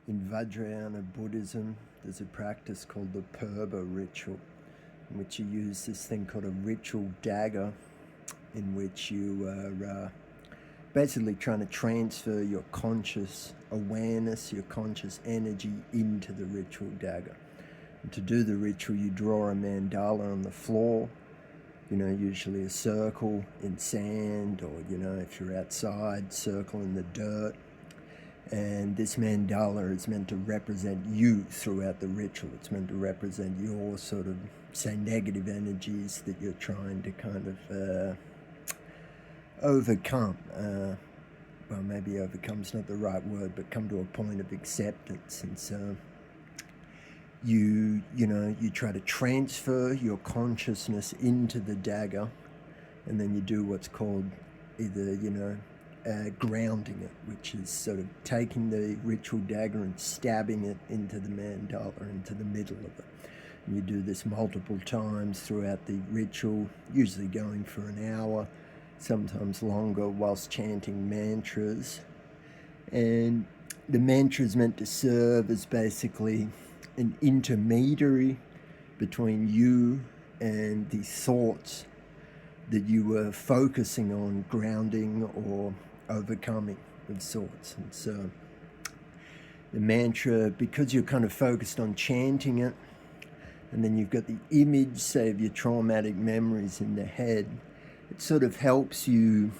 In Vajrayana Buddhism, there's a practice called the Purba ritual, in which you use this thing called a ritual dagger, in which you are basically trying to transfer your conscious awareness, your conscious energy into the ritual dagger. And to do the ritual, you draw a mandala on the floor, usually a circle in sand, or, if you're outside, circle in the dirt. And this mandala is meant to represent you throughout the ritual. It's meant to represent your sort of, say, negative energies that you're trying to kind of overcome. Well, maybe overcome's not the right word, but come to a point of acceptance. And so you try to transfer your consciousness into the dagger, and then you do what's called either, grounding it, which is sort of taking the ritual dagger and stabbing it into the mandala, into the middle of it. And you do this multiple times throughout the ritual, usually going for an hour, sometimes longer, whilst chanting mantras. And the mantra is meant to serve as basically an intermediary between you and the thoughts that you were focusing on grounding or overcoming of sorts. And so the mantra, because you're kind of focused on chanting it, and then you've got the image, say, of your traumatic memories in the head, it sort of helps you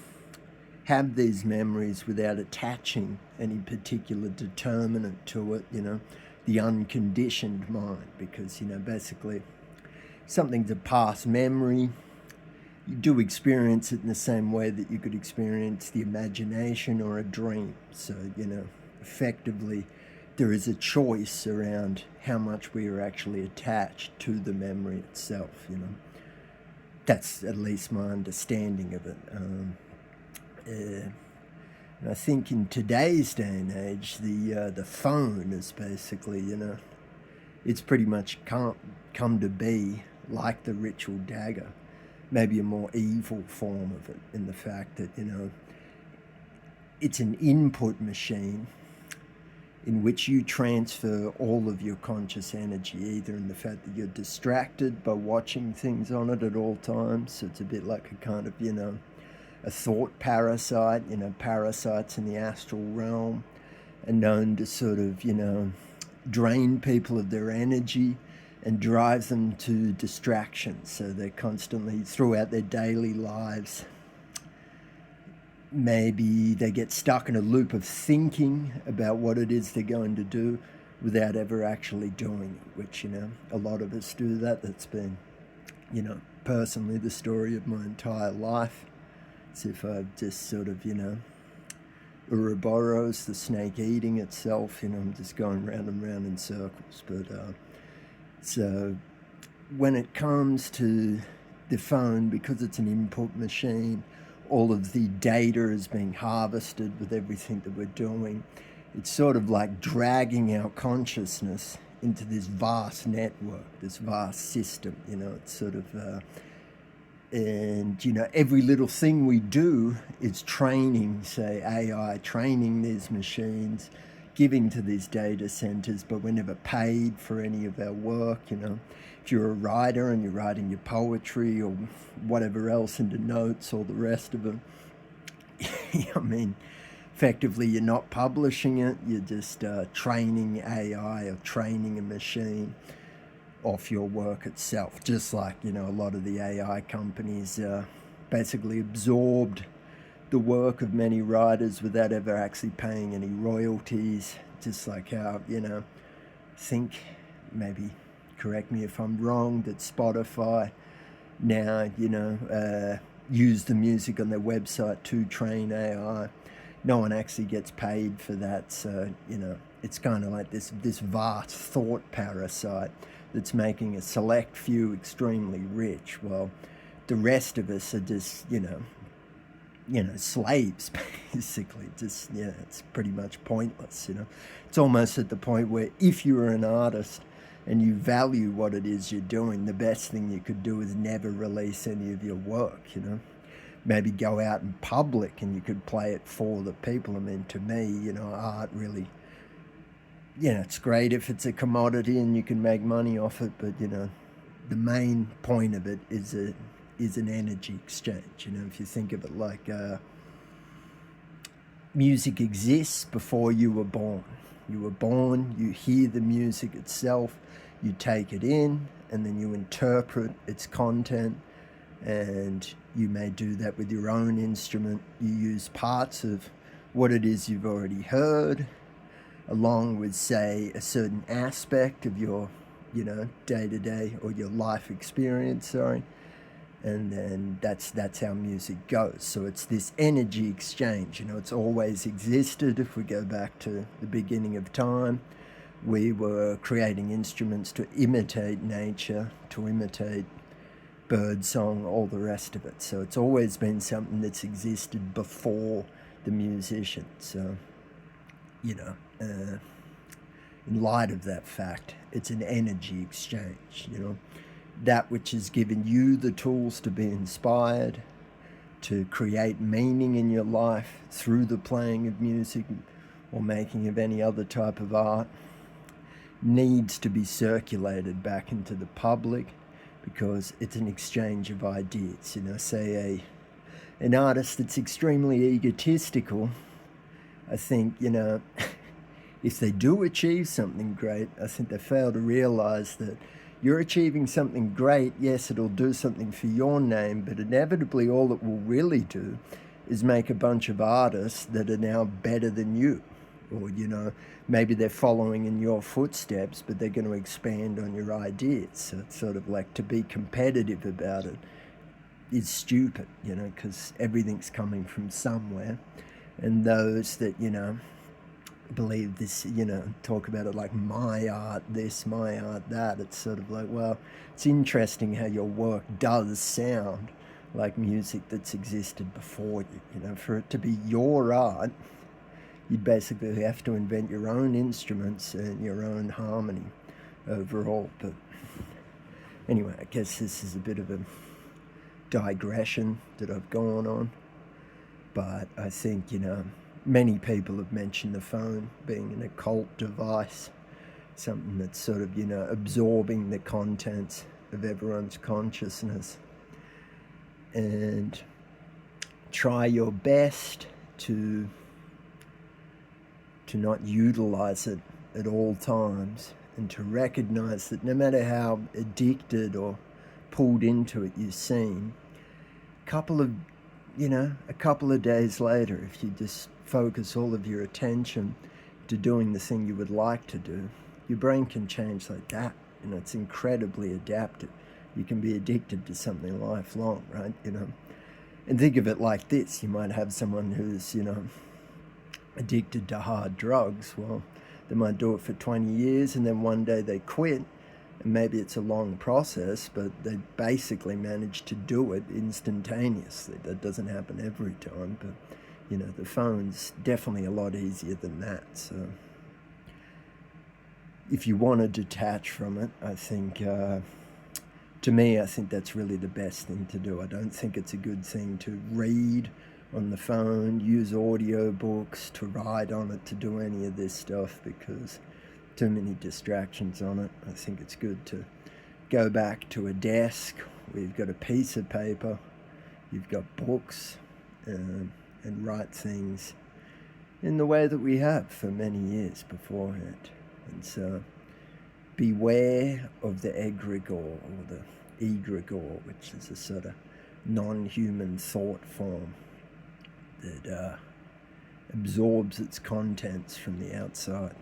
have these memories without attaching any particular determinant to it, the unconditioned mind, because, basically something's a past memory. You do experience it in the same way that you could experience the imagination or a dream. So, effectively, there is a choice around how much we are actually attached to the memory itself, That's at least my understanding of it. And I think in today's day and age, the phone is basically, it's pretty much come to be like the ritual dagger. Maybe a more evil form of it, in the fact that, it's an input machine in which you transfer all of your conscious energy, either in the fact that you're distracted by watching things on it at all times. So it's a bit like a kind of, a thought parasite. Parasites in the astral realm are known to sort of, drain people of their energy and drive them to distraction. So they're constantly, throughout their daily lives, maybe they get stuck in a loop of thinking about what it is they're going to do without ever actually doing it, which, a lot of us do that. That's been, personally the story of my entire life. As if I've just sort of, Ouroboros, the snake eating itself, I'm just going round and round in circles. But so when it comes to the phone, because it's an input machine, all of the data is being harvested with everything that we're doing. It's sort of like dragging our consciousness into this vast network, this vast system. It's sort of, and every little thing we do is training, say, AI, training these machines, giving to these data centers, but we're never paid for any of our work. If you're a writer and you're writing your poetry or whatever else into notes or the rest of it, effectively you're not publishing it, you're just training AI or training a machine off your work itself. Just like, a lot of the AI companies basically absorbed the work of many writers without ever actually paying any royalties. Just like how, think, maybe correct me if I'm wrong, that Spotify now, use the music on their website to train AI. No one actually gets paid for that. So, it's kind of like this vast thought parasite that's making a select few extremely rich, while the rest of us are just, slaves, basically. Just, it's pretty much pointless, It's almost at the point where if you were an artist and you value what it is you're doing, the best thing you could do is never release any of your work, Maybe go out in public and you could play it for the people. To me, art really it's great if it's a commodity and you can make money off it, but the main point of it is an energy exchange. If you think of it like music exists before you were born. You were born, you hear the music itself, you take it in, and then you interpret its content, and you may do that with your own instrument. You use parts of what it is you've already heard, along with, say, a certain aspect of your, day-to-day or your life experience, and then that's how music goes. So it's this energy exchange. It's always existed. If we go back to the beginning of time, we were creating instruments to imitate nature, to imitate bird song, all the rest of it. So it's always been something that's existed before the musician. So in light of that fact, it's an energy exchange. That which has given you the tools to be inspired, to create meaning in your life through the playing of music or making of any other type of art, needs to be circulated back into the public, because it's an exchange of ideas. Say an artist that's extremely egotistical, I think, if they do achieve something great, I think they fail to realize that you're achieving something great. Yes, it'll do something for your name, but inevitably all it will really do is make a bunch of artists that are now better than you. Or, maybe they're following in your footsteps, but they're going to expand on your ideas. So it's sort of like, to be competitive about it is stupid, because everything's coming from somewhere. And those that, believe this, talk about it like my art this, my art that, it's sort of like, well, it's interesting how your work does sound like music that's existed before you. For it to be your art, you'd basically have to invent your own instruments and your own harmony overall. But anyway, I guess this is a bit of a digression that I've gone on. But I think, many people have mentioned the phone being an occult device, something that's sort of, absorbing the contents of everyone's consciousness. And try your best to not utilize it at all times, and to recognize that no matter how addicted or pulled into it you seem, a couple of days later, if you just focus all of your attention to doing the thing you would like to do, your brain can change like that. It's incredibly adaptive. You can be addicted to something lifelong, right? And think of it like this. You might have someone who's, addicted to hard drugs. Well, they might do it for 20 years and then one day they quit. And maybe it's a long process, but they basically manage to do it instantaneously. That doesn't happen every time, but the phone's definitely a lot easier than that. So if you want to detach from it, I think, to me, I think that's really the best thing to do. I don't think it's a good thing to read on the phone, use audio books, to write on it, to do any of this stuff, because too many distractions on it. I think it's good to go back to a desk where you've got a piece of paper, you've got books, and write things in the way that we have for many years beforehand. And so beware of the egregore, or the egregore, which is a sort of non-human thought form that absorbs its contents from the outside.